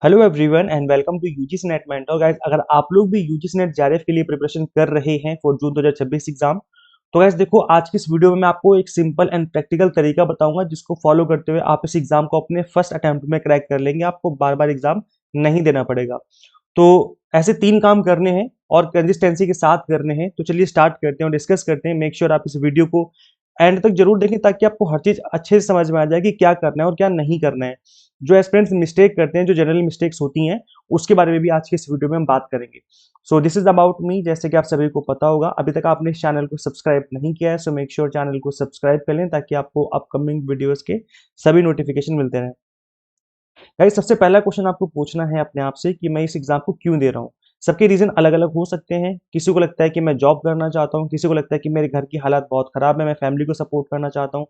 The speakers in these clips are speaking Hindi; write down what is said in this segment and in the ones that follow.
Hello everyone and welcome to UGC NET mentor guys. अगर आप लोग भी यूजीसी नेट जेआरएफ के लिए प्रिपरेशन कर रहे हैं फॉर जून 2026 एग्जाम, तो गाइस देखो, आज की इस वीडियो में मैं आपको एक सिंपल एंड प्रैक्टिकल तरीका बताऊंगा जिसको फॉलो करते हुए आप इस एग्जाम को अपने फर्स्ट अटेम्प्ट में क्रैक कर लेंगे। आपको बार बार एग्जाम नहीं देना पड़ेगा। तो ऐसे 3 काम करने हैं और कंसिस्टेंसी के साथ करने हैं। तो चलिए स्टार्ट करते हैं और डिस्कस करते हैं। मेक श्योर आप इस वीडियो को एंड तक जरूर देखें ताकि आपको हर चीज अच्छे से समझ में आ जाए कि क्या करना है और क्या नहीं करना है। जो एस्पिरेंट्स मिस्टेक करते हैं, जो जनरल मिस्टेक्स होती हैं, उसके बारे में भी आज के इस वीडियो में हम बात करेंगे। So this is about me. जैसे कि आप सभी को पता होगा, अभी तक आपने इस चैनल को सब्सक्राइब नहीं किया है, सो मेक श्योर चैनल को सब्सक्राइब कर लें ताकि आपको अपकमिंग वीडियोस के सभी नोटिफिकेशन मिलते रहें। गाइस, सबसे पहला क्वेश्चन आपको पूछना है अपने आप से कि मैं इस एग्जाम को क्यों दे रहा हूँ। सबके रीजन अलग अलग हो सकते हैं। किसी को लगता है कि मैं जॉब करना चाहता हूँ, किसी को लगता है कि मेरे घर की हालात बहुत खराब है, मैं फैमिली को सपोर्ट करना चाहता हूँ,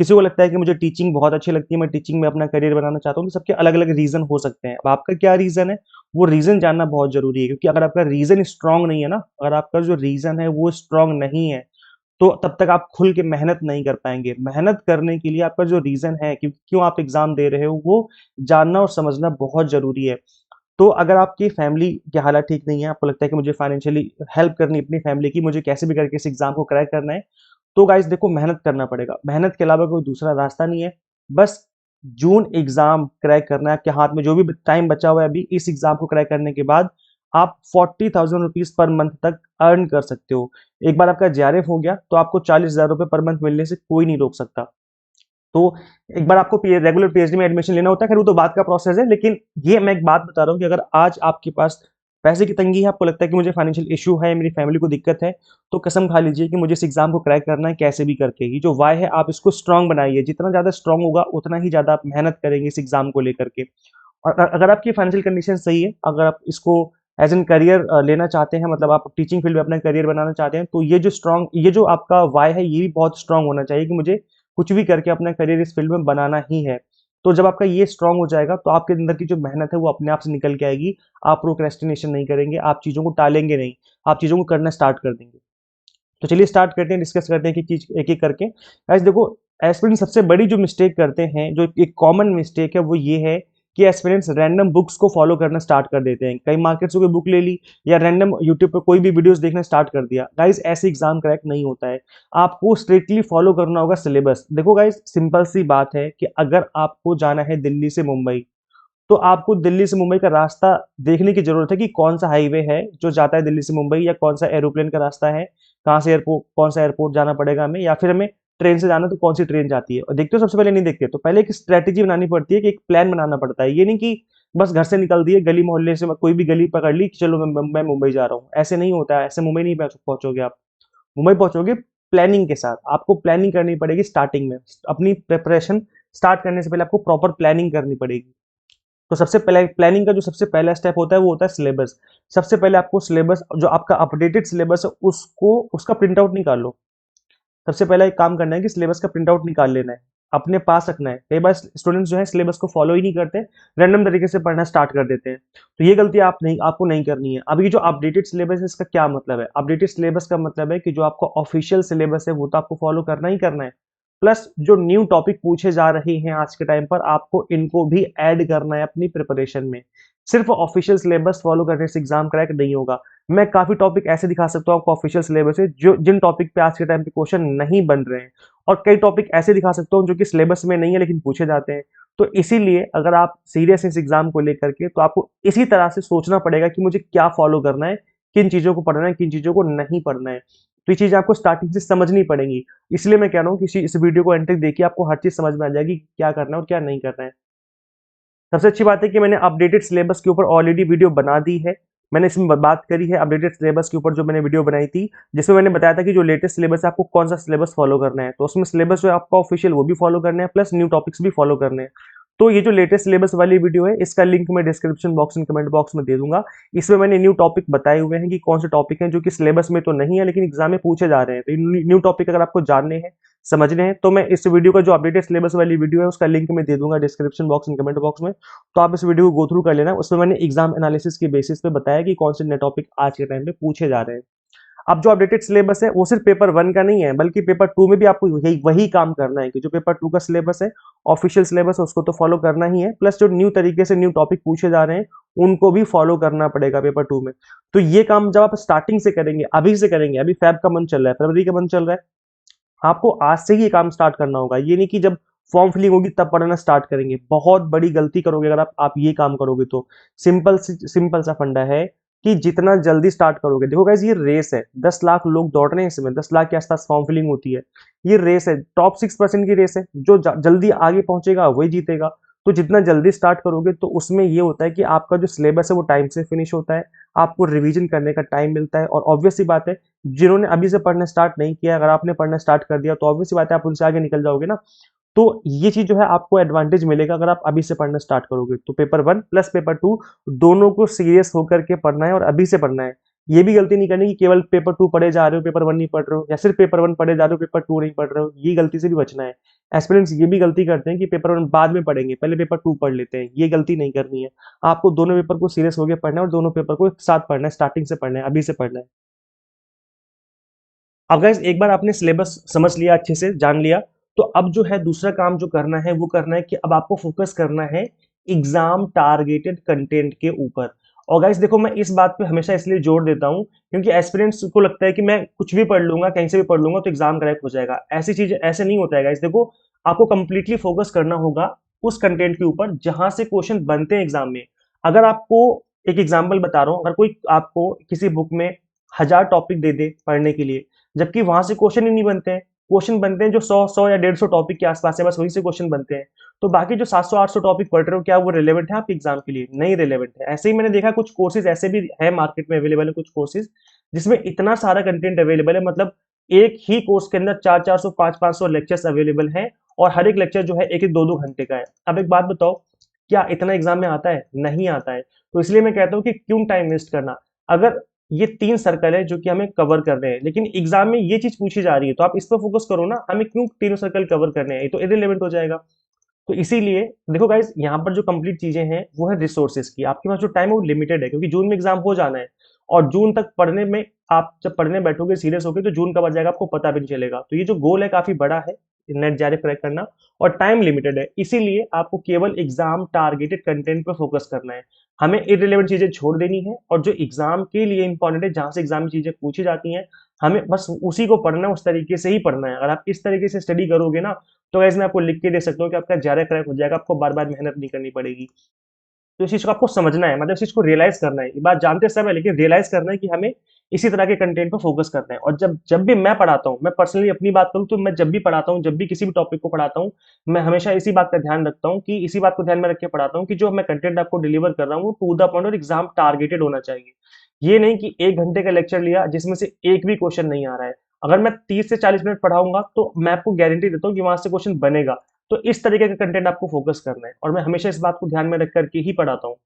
किसी को लगता है कि मुझे टीचिंग बहुत अच्छी लगती है, मैं टीचिंग में अपना करियर बनाना चाहता हूँ। तो सबके अलग अलग रीजन हो सकते हैं। अब आपका क्या रीजन है, वो रीजन जानना बहुत जरूरी है, क्योंकि अगर आपका रीजन स्ट्रांग नहीं है ना, अगर आपका जो रीजन है वो स्ट्रांग नहीं है, तो तब तक आप खुल के मेहनत नहीं कर पाएंगे। मेहनत करने के लिए आपका जो रीजन है कि क्यों आप एग्जाम दे रहे हो, वो जानना और समझना बहुत जरूरी है। तो अगर आपकी फैमिली की हालत ठीक नहीं है, आपको लगता है कि मुझे फाइनेंशियली हेल्प करनी है अपनी फैमिली की, मुझे कैसे भी करके इस एग्जाम को क्रैक करना है, तो गाइस देखो, मेहनत करना पड़ेगा। मेहनत के अलावा कोई दूसरा रास्ता नहीं है। बस जून एग्जाम क्रैक करना है। आपके हाथ में जो भी टाइम बचा हुआ है अभी, इस एग्जाम को क्रैक करने के बाद आप 40,000 रुपीज पर मंथ तक अर्न कर सकते हो। एक बार आपका जेआरएफ हो गया तो आपको 40,000 रुपए पर मंथ मिलने से कोई नहीं रोक सकता। तो एक बार आपको रेगुलर पीएचडी में एडमिशन लेना होता है, खैर वो तो बात का प्रोसेस है, लेकिन ये मैं एक बात बता रहा हूँ कि अगर आज आपके पास पैसे की तंगी है, आपको लगता है कि मुझे फाइनेंशियल इशू है, मेरी फैमिली को दिक्कत है, तो कसम खा लीजिए कि मुझे इस एग्जाम को क्रैक करना है कैसे भी करके। ये जो वाई है, आप इसको स्ट्रांग बनाइए। जितना ज्यादा स्ट्रांग होगा उतना ही ज्यादा आप मेहनत करेंगे इस एग्जाम को लेकर के। और अगर आपकी फाइनेंशियल कंडीशन सही है, अगर आप इसको एज एन करियर लेना चाहते हैं, मतलब आप टीचिंग फील्ड में अपना करियर बनाना चाहते हैं, तो ये जो आपका वाई है, ये भी बहुत स्ट्रांग होना चाहिए कि मुझे कुछ भी करके अपना करियर इस फील्ड में बनाना ही है। तो जब आपका ये स्ट्रांग हो जाएगा, तो आपके अंदर की जो मेहनत है वो अपने आप से निकल के आएगी। आप प्रोक्रेस्टिनेशन नहीं करेंगे, आप चीजों को टालेंगे नहीं, आप चीजों को करना स्टार्ट कर देंगे। तो चलिए स्टार्ट करते हैं, डिस्कस करते हैं कि चीज एक एक करके। गाइस देखो, एस्पिरेंट सबसे बड़ी जो मिस्टेक करते हैं, जो एक कॉमन मिस्टेक है, वो ये है कि एस्पिरेंट्स रैंडम बुक्स को फॉलो करना स्टार्ट कर देते हैं। कई मार्केट से कोई बुक ले ली या रैंडम यूट्यूब पर कोई भी वीडियोस देखना स्टार्ट कर दिया। गाइस, ऐसे एग्जाम क्रैक नहीं होता है। आपको स्ट्रिक्टली फॉलो करना होगा सिलेबस। देखो गाइस, सिंपल सी बात है कि अगर आपको जाना है दिल्ली से मुंबई, तो आपको दिल्ली से मुंबई का रास्ता देखने की जरूरत है कि कौन सा हाईवे है जो जाता है दिल्ली से मुंबई, या कौन सा एरोप्लेन का रास्ता है, कहाँ से एयरपोर्ट, कौन सा एयरपोर्ट जाना पड़ेगा हमें, या फिर हमें ट्रेन से जाना है तो कौन सी ट्रेन जाती है। और देखते हो, सबसे पहले नहीं देखते, तो पहले एक स्ट्रेटेजी बनानी पड़ती है, कि एक प्लान बनाना पड़ता है। ये नहीं कि बस घर से निकल दिए, गली मोहल्ले से कोई भी गली पकड़ ली कि चलो मैं मुंबई जा रहा हूँ। ऐसे नहीं होता है, ऐसे मुंबई नहीं पहुंचोगे आप। मुंबई पहुंचोगे प्लानिंग के साथ। आपको प्लानिंग करनी पड़ेगी स्टार्टिंग में। अपनी प्रिपरेशन स्टार्ट करने से पहले आपको प्रॉपर प्लानिंग करनी पड़ेगी। तो सबसे पहले प्लानिंग का जो सबसे पहला स्टेप होता है वो होता है सिलेबस। सबसे पहले आपको सिलेबस, जो आपका अपडेटेड सिलेबस है, उसको उसका प्रिंट आउट निकाल लो। सबसे पहला एक काम करना है कि सिलेबस का प्रिंट आउट निकाल लेना है, अपने पास रखना है। कई बार स्टूडेंट्स जो है सिलेबस को फॉलो ही नहीं करते, रैंडम तरीके से पढ़ना स्टार्ट कर देते हैं। तो ये गलती आपको नहीं करनी है। अभी जो अपडेटेड सिलेबस है, इसका क्या मतलब है? अपडेटेड सिलेबस का मतलब है कि जो आपका ऑफिशियल सिलेबस है वो तो आपको फॉलो करना ही करना है, प्लस जो न्यू टॉपिक पूछे जा रहे हैं आज के टाइम पर, आपको इनको भी ऐड करना है अपनी प्रिपरेशन में। सिर्फ ऑफिशियल सिलेबस फॉलो करने से एग्जाम क्रैक नहीं होगा। मैं काफी टॉपिक ऐसे दिखा सकता हूँ आपको ऑफिशियल सिलेबस से, जो जिन टॉपिक पे आज के टाइम पे क्वेश्चन नहीं बन रहे हैं, और कई टॉपिक ऐसे दिखा सकता हूँ जो कि सिलेबस में नहीं है लेकिन पूछे जाते हैं। तो इसीलिए अगर आप सीरियस हैं इस एग्जाम को लेकर के, तो आपको इसी तरह से सोचना पड़ेगा कि मुझे क्या फॉलो करना है, किन चीजों को पढ़ना है, किन चीजों को नहीं पढ़ना है। तो ये चीज आपको स्टार्टिंग से समझनी पड़ेगी। इसलिए मैं कह रहा हूँ कि इस वीडियो को एंड तक देखिए, आपको हर चीज समझ में आ जाएगी कि क्या करना है और क्या नहीं करना है। सबसे अच्छी बात है कि मैंने अपडेटेड सिलेबस के ऊपर ऑलरेडी वीडियो बना दी है। मैंने इसमें बात करी है अपडेटेड सिलेबस के ऊपर, जो मैंने वीडियो बनाई थी, जिसमें मैंने बताया था कि जो लेटेस्ट सिलेबस है आपको कौन सा सिलेबस फॉलो करना है। तो उसमें सिलेबस जो है आपका ऑफिशियल वो भी फॉलो करना है, प्लस न्यू टॉपिक्स भी फॉलो करने हैं। तो ये जो लेटेस्ट सिलेबस वाली वीडियो है, इसका लिंक मैं description box and comment box में दे दूंगा। इसमें मैंने न्यू टॉपिक बताए हुए हैं कि कौन से टॉपिक हैं जो कि सिलेबस में तो नहीं है लेकिन एग्जाम में पूछे जा रहे हैं। तो न्यू टॉपिक अगर आपको जानने हैं, समझने हैं, तो मैं इस वीडियो का जो अपडेटेड सिलेबस वाली वीडियो है उसका लिंक मैं दे दूंगा description box and comment box में। तो आप इस वीडियो को गो थ्रू कर लेना। उसमें मैंने एग्जाम एनालिसिस के बेसिस पे बताया कि कौन से नए टॉपिक आज के टाइम पे पूछे जा रहे हैं। अब जो अपडेटेड सिलेबस है वो सिर्फ पेपर 1 का नहीं है, बल्कि पेपर 2 में भी आपको यही वही काम करना है कि जो पेपर 2 का सिलेबस है, ऑफिशियल सिलेबस है, उसको तो फॉलो करना ही है, प्लस जो न्यू तरीके से न्यू टॉपिक पूछे जा रहे हैं उनको भी फॉलो करना पड़ेगा पेपर 2 में। तो ये काम जब आप स्टार्टिंग से करेंगे, अभी से करेंगे, अभी फेब का मंथ चल रहा है, फरवरी का मंथ चल रहा है, आपको आज से ही ये काम स्टार्ट करना होगा। ये नहीं कि जब फॉर्म फिलिंग होगी तब पढ़ना स्टार्ट करेंगे, बहुत बड़ी गलती करोगे अगर आप ये काम करोगे तो। सिंपल सा फंडा है कि जितना जल्दी स्टार्ट करोगे, देखो गाइस ये रेस है, 10 लाख लोग दौड़ रहे हैं इसमें, 10 लाख के आसपास फॉर्म फिलिंग होती है, ये रेस है, टॉप 6% की रेस है, जो जल्दी आगे पहुंचेगा वही जीतेगा। तो जितना जल्दी स्टार्ट करोगे तो उसमें ये होता है कि आपका जो सिलेबस है वो टाइम से फिनिश होता है, आपको रिवीजन करने का टाइम मिलता है, और ऑब्वियस सी बात है जिन्होंने अभी से पढ़ना स्टार्ट नहीं किया, अगर आपने पढ़ना स्टार्ट कर दिया तो ऑब्वियस सी बात है आप उनसे आगे निकल जाओगे ना। तो ये चीज जो है आपको एडवांटेज मिलेगा अगर आप अभी से पढ़ना स्टार्ट करोगे। तो पेपर 1 प्लस पेपर 2 दोनों को सीरियस होकर के पढ़ना है और अभी से पढ़ना है। ये भी गलती नहीं करनी कि केवल पेपर 2 पढ़े जा रहे हो, पेपर 1 नहीं पढ़ रहे हो, या सिर्फ पेपर 1 पढ़े जा रहे हो, पेपर 2 नहीं पढ़ रहे हो, ये गलती से भी बचना है। एस्पिरेंट्स ये भी गलती करते हैं कि पेपर 1 बाद में पढ़ेंगे, पहले पेपर 2 पढ़ लेते हैं, ये गलती नहीं करनी है। आपको दोनों पेपर को सीरियस होकर पढ़ना है और दोनों पेपर को एक साथ पढ़ना है, स्टार्टिंग से पढ़ना है, अभी से पढ़ना है। अब गाइस एक बार आपने सिलेबस समझ लिया, अच्छे से जान लिया, तो अब जो है दूसरा काम जो करना है वो करना है कि अब आपको फोकस करना है एग्जाम टारगेटेड कंटेंट के ऊपर। और गाइस देखो मैं इस बात पे हमेशा इसलिए जोर देता हूं क्योंकि एस्पिरेंट्स को लगता है कि मैं कुछ भी पढ़ लूंगा, कहीं से भी पढ़ लूंगा तो एग्जाम क्रैक हो जाएगा। ऐसी चीज ऐसे नहीं होता है गाइस। देखो आपको कंप्लीटली फोकस करना होगा उस कंटेंट के ऊपर जहां से क्वेश्चन बनते हैं एग्जाम में। अगर आपको एक एग्जाम्पल बता रहा हूं, अगर कोई आपको किसी बुक में 1000 टॉपिक दे दे पढ़ने के लिए, जबकि वहां से क्वेश्चन ही नहीं बनते हैं, क्वेश्चन बनते हैं जो 100 या 150 टॉपिक के आसपास है, बस वहीं से क्वेश्चन बनते हैं। तो बाकी जो 700-800 टॉपिक पढ़ रहे हो, क्या वो रिलेवेंट है आपके एग्जाम के लिए? नहीं रिलेवेंट है। ऐसे ही मैंने देखा कुछ कोर्सेज ऐसे भी है मार्केट में अवेलेबल है, कुछ कोर्सेज जिसमें इतना सारा कंटेंट अवेलेबल है, मतलब एक ही कोर्स के अंदर 400-400 500-500 लेक्चर्स अवेलेबल हैं, और हर एक लेक्चर जो है 1-1 2-2 घंटे का है। अब एक बात बताओ, क्या इतना एग्जाम में आता है? नहीं आता है। तो इसलिए मैं कहता हूँ कि क्यों टाइम वेस्ट करना। अगर ये 3 सर्कल है जो कि हमें कवर कर रहे हैं, लेकिन एग्जाम में ये चीज पूछी जा रही है, तो आप इस पर फोकस करो ना, हमें क्यों तीनों सर्कल कवर करने हैं, ये तो इररिलेवेंट हो जाएगा। तो इसीलिए देखो गाइस, यहाँ पर जो कंप्लीट चीजें हैं वो है रिसोर्सेज की। आपके पास जो टाइम है वो लिमिटेड है, क्योंकि जून में एग्जाम हो जाना है, और जून तक पढ़ने में, आप जब पढ़ने बैठोगे सीरियस होकर तो जून कब आ जाएगा आपको पता भी नहीं चलेगा। तो ये जो गोल है काफी बड़ा है, नेट जेआरएफ क्रैक करना, और टाइम लिमिटेड है, इसीलिए आपको केवल एग्जाम टारगेटेड कंटेंट पे फोकस करना है। हमें इररिलेवेंट चीजें छोड़ देनी है, और जो एग्जाम के लिए इंपॉर्टेंट है, जहां से एग्जाम में चीजें पूछी जाती हैं, हमें बस उसी को पढ़ना है, उस तरीके से ही पढ़ना है। अगर आप इस तरीके से स्टडी करोगे ना, तो गाइस मैं आपको लिख के दे सकता हूँ कि आपका जेआरएफ क्रैक हो जाएगा, आपको बार बार मेहनत नहीं करनी पड़ेगी। तो इस चीज को आपको समझना है, मतलब इस चीज को रियलाइज करना है। ये बात जानते सब है, लेकिन रियलाइज करना है कि हमें इसी तरह के कंटेंट पर फोकस करना है। और जब जब भी मैं पढ़ाता हूँ, मैं पर्सनली अपनी बात करूँ तो मैं जब भी पढ़ाता हूँ, जब भी किसी भी टॉपिक को पढ़ाता हूँ, मैं हमेशा इसी बात का ध्यान रखता हूँ, कि इसी बात को ध्यान में रख के पढ़ाता हूँ कि जो मैं कंटेंट आपको डिलीवर कर रहा हूँ टू द पॉइंट और एग्जाम टारगेटेड होना चाहिए। ये नहीं कि 1 घंटे का लेक्चर लिया जिसमें से एक भी क्वेश्चन नहीं आ रहा है। अगर मैं 30 से 40 मिनट पढ़ाऊंगा तो मैं आपको गारंटी देता हूँ कि वहां से क्वेश्चन बनेगा। तो इस तरीके का कंटेंट आपको फोकस करना है, और मैं हमेशा इस बात को ध्यान में रख करके ही पढ़ाता हूँ।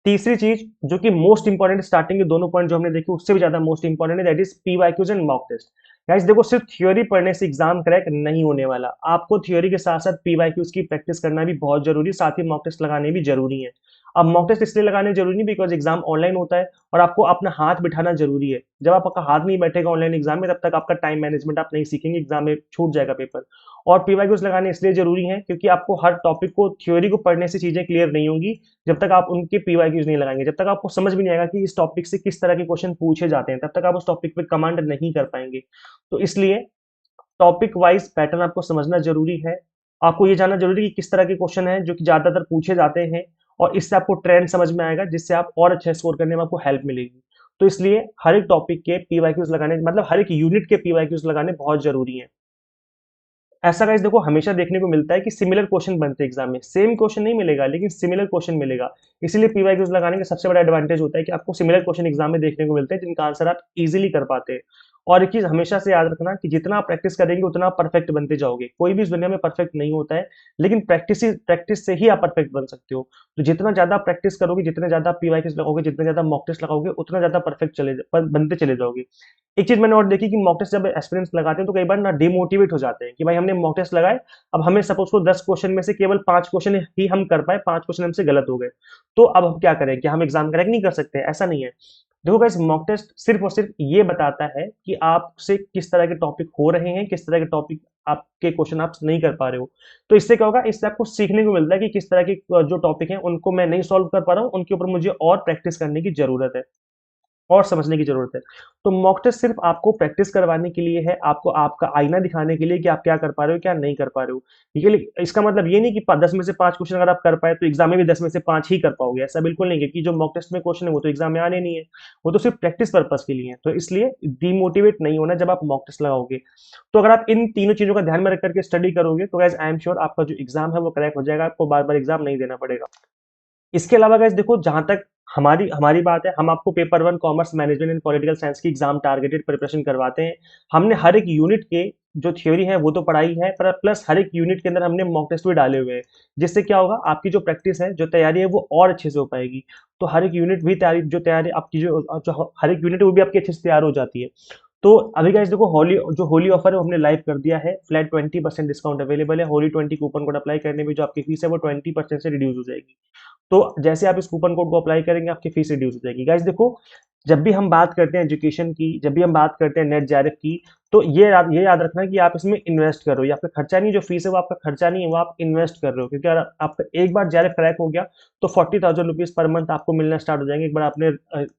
तीसरी चीज जो कि मोस्ट इंपॉर्टेंट, स्टार्टिंग के दोनों पॉइंट जो हमने देखे उससे भी ज्यादा मोस्ट इंपॉर्टेंट है, that is PYQs and mock test. Guys देखो, सिर्फ थ्योरी पढ़ने से एग्जाम क्रैक नहीं होने वाला, आपको थ्योरी के साथ साथ पीवाईक्यूज की प्रैक्टिस करना भी बहुत जरूरी, साथ ही मॉक टेस्ट लगाने भी जरूरी है। अब मॉक टेस्ट इसलिए लगाने जरूरी नहीं बिकॉज एग्जाम ऑनलाइन होता है, और आपको अपना हाथ बिठाना जरूरी है। जब आपका हाथ नहीं बैठेगा ऑनलाइन एग्जाम में, तब तक आपका टाइम मैनेजमेंट आप नहीं सीखेंगे, एग्जाम में छूट जाएगा पेपर। और पीवाईक्यूज लगाने इसलिए जरूरी है क्योंकि आपको हर टॉपिक को, थ्योरी को पढ़ने से चीजें क्लियर नहीं होंगी जब तक आप उनके पीवाईक्यूज नहीं लगाएंगे, जब तक आपको समझ भी नहीं आएगा कि इस टॉपिक से किस तरह के क्वेश्चन पूछे जाते हैं, तब तक आप उस टॉपिक पे कमांड नहीं कर पाएंगे। तो इसलिए टॉपिक वाइज पैटर्न आपको समझना जरूरी है। आपको ये जानना जरूरी है कि किस तरह के क्वेश्चन हैं जो कि ज्यादातर पूछे जाते हैं, और इससे आपको ट्रेंड समझ में आएगा, जिससे आप और अच्छा स्कोर करने में आपको हेल्प मिलेगी। तो इसलिए हर एक टॉपिक के पीवाईक्यूज लगाने, मतलब हर एक यूनिट के पीवाईक्यूज लगाने बहुत जरूरी है। ऐसा गाइस देखो हमेशा देखने को मिलता है कि सिमिलर क्वेश्चन बनते हैं एग्जाम में, सेम क्वेश्चन नहीं मिलेगा लेकिन सिमिलर क्वेश्चन मिलेगा। इसीलिए पीवाईक्यूज लगाने का सबसे बड़ा एडवांटेज होता है कि आपको सिमिलर क्वेश्चन एग्जाम में देखने को मिलते हैं जिनका आंसर आप इजीली कर पाते हैं। और एक चीज हमेशा से याद रखना कि जितना आप प्रैक्टिस करेंगे उतना आप परफेक्ट बनते जाओगे। कोई भी इस दुनिया में परफेक्ट नहीं होता है, लेकिन प्रैक्टिस से ही आप परफेक्ट बन सकते हो। तो जितना ज्यादा प्रैक्टिस करोगे, जितने ज्यादा पीवाईक्यूज लगाओगे, जितने ज्यादा मॉक टेस्ट लगाओगे, उतना ज्यादा परफेक्ट बनते चले जाओगे। एक चीज मैंने और देखी कि मॉक टेस्ट जब एस्पिरेंट्स लगाते हैं तो कई बार ना डिमोटिवेट हो जाते हैं कि भाई हमने मॉक टेस्ट लगाए, अब हमें सपोज को 10 क्वेश्चन में से केवल 5 क्वेश्चन ही हम कर पाए, 5 क्वेश्चन हमसे गलत हो गए, तो अब हम क्या करें? क्या हम एग्जाम क्रैक नहीं कर सकते? ऐसा नहीं है। देखो गाइस, मॉक टेस्ट सिर्फ और सिर्फ ये बताता है कि आपसे किस तरह के टॉपिक हो रहे हैं, किस तरह के टॉपिक आपके क्वेश्चन आप नहीं कर पा रहे हो। तो इससे क्या होगा, इससे आपको सीखने को मिलता है कि किस तरह के जो टॉपिक हैं उनको मैं नहीं सॉल्व कर पा रहा हूँ, उनके ऊपर मुझे और प्रैक्टिस करने की जरूरत है और समझने की जरूरत है। तो मॉक टेस्ट सिर्फ आपको प्रैक्टिस करवाने के लिए है, आपको आपका आईना दिखाने के लिए कि आप क्या कर पा रहे हो, क्या नहीं कर पा रहे हो। ये इसका मतलब ये नहीं कि 10 में से 5 क्वेश्चन अगर आप कर पाए तो एग्जाम में भी 10 में से 5 ही कर पाओगे, ऐसा बिल्कुल नहीं है, क्योंकि जो मॉक टेस्ट में क्वेश्चन है वो तो एग्जाम में आने नहीं है, वो तो सिर्फ प्रैक्टिस पर्पज के लिए है। तो इसलिए डिमोटिवेट नहीं होना जब आप मॉक टेस्ट लगाओगे। तो अगर आप इन तीनों चीजों का ध्यान में रख करके स्टडी करोगे तो गाइस आई एम श्योर आपका जो एग्जाम है वो क्रैक हो जाएगा, आपको बार बार एग्जाम नहीं देना पड़ेगा। इसके अलावा गाइस देखो, जहां तक हमारी हमारी बात है, हम आपको paper one commerce management and political science की एग्जाम टारगेटेड प्रिपरेशन करवाते हैं। हमने हर एक यूनिट के जो थ्योरी है वो तो पढ़ाई है, पर प्लस हर एक यूनिट के अंदर हमने मॉक टेस्ट भी डाले हुए हैं, जिससे क्या होगा, आपकी जो प्रैक्टिस है, जो तैयारी है, वो और अच्छे से हो पाएगी। तो हर एक यूनिट भी तैयारी आपकी जो हर एक यूनिट है वो भी आपकी अच्छे से तैयार हो जाती है। तो अभी गाइस देखो, होली ऑफर है वो हमने लाइव कर दिया है, फ्लैट 20% डिस्काउंट अवेलेबल है। होली 20 कूपन कोड अप्लाई करने में जो आपकी फीस है वो 20% से रिड्यूस हो जाएगी। तो जैसे आप इस कूपन कोड को अप्लाई करेंगे आपकी फीस रिड्यूस हो जाएगी। गाइस देखो, जब भी हम बात करते हैं एजुकेशन की, जब भी हम बात करते हैं नेट जेआरएफ की, तो ये याद रखना कि आप इसमें इन्वेस्ट कर रहे हो, ये आपका खर्चा नहीं, जो फीस है वो आपका खर्चा नहीं है, वो आप इन्वेस्ट कर रहे हो। क्योंकि अगर आपका एक बार जेआरएफ क्रैक हो गया तो 40,000 रुपीज पर मंथ आपको मिलना स्टार्ट हो जाएंगे, एक बार आपने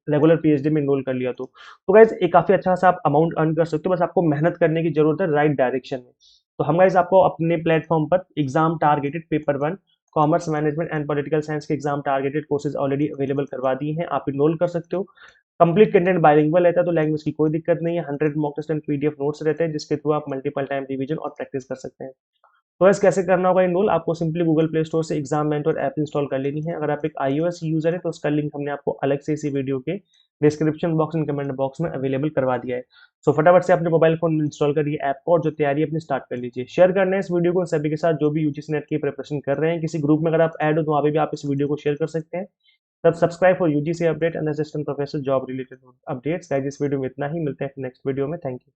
रेगुलर पीएचडी में इनरोल कर लिया तो गाइस एक काफी अच्छा सा आप अमाउंट अर्न कर सकते हो, बस आपको मेहनत करने की जरूरत है राइट डायरेक्शन में। तो हम गाइस आपको अपने प्लेटफॉर्म पर exam targeted paper one commerce management and political science के exam targeted courses already available करवा दिए हैं, आप इनरोल कर सकते हो। कंप्लीट कंटेंट बाइलिंगुअल रहता है, तो लैंग्वेज की कोई दिक्कत नहीं है। 100 mock test and PDF notes रहते हैं जिसके थ्रू आप मल्टीपल टाइम रिवीजन और प्रैक्टिस कर सकते हैं। तो ऐसे कैसे करना होगा इनरोल, आपको सिंपली गूगल प्ले स्टोर से एग्जाम मेंटर ऐप इंस्टॉल कर लेनी है। अगर आप एक iOS यूजर है तो उसका लिंक हमने आपको अलग से इसी वीडियो के description box and comment box में अवेलेबल करवा दिया है। सो फटाफट से अपने मोबाइल फोन में इंस्टॉल करिए ऐप को और जो तैयारी अपनी स्टार्ट कर लीजिए। शेयर करना है इस वीडियो को सभी के साथ जो भी यूजीसी नेट की प्रिपरेशन कर रहे हैं। किसी ग्रुप में अगर आप ऐड हो तो वहाँ पे भी आप इस वीडियो को शेयर कर सकते हैं। तब subscribe for UGC update and assistant professor job related updates. Guys इस वीडियो में इतना ही, मिलते हैं नेक्स्ट वीडियो में। Thank you.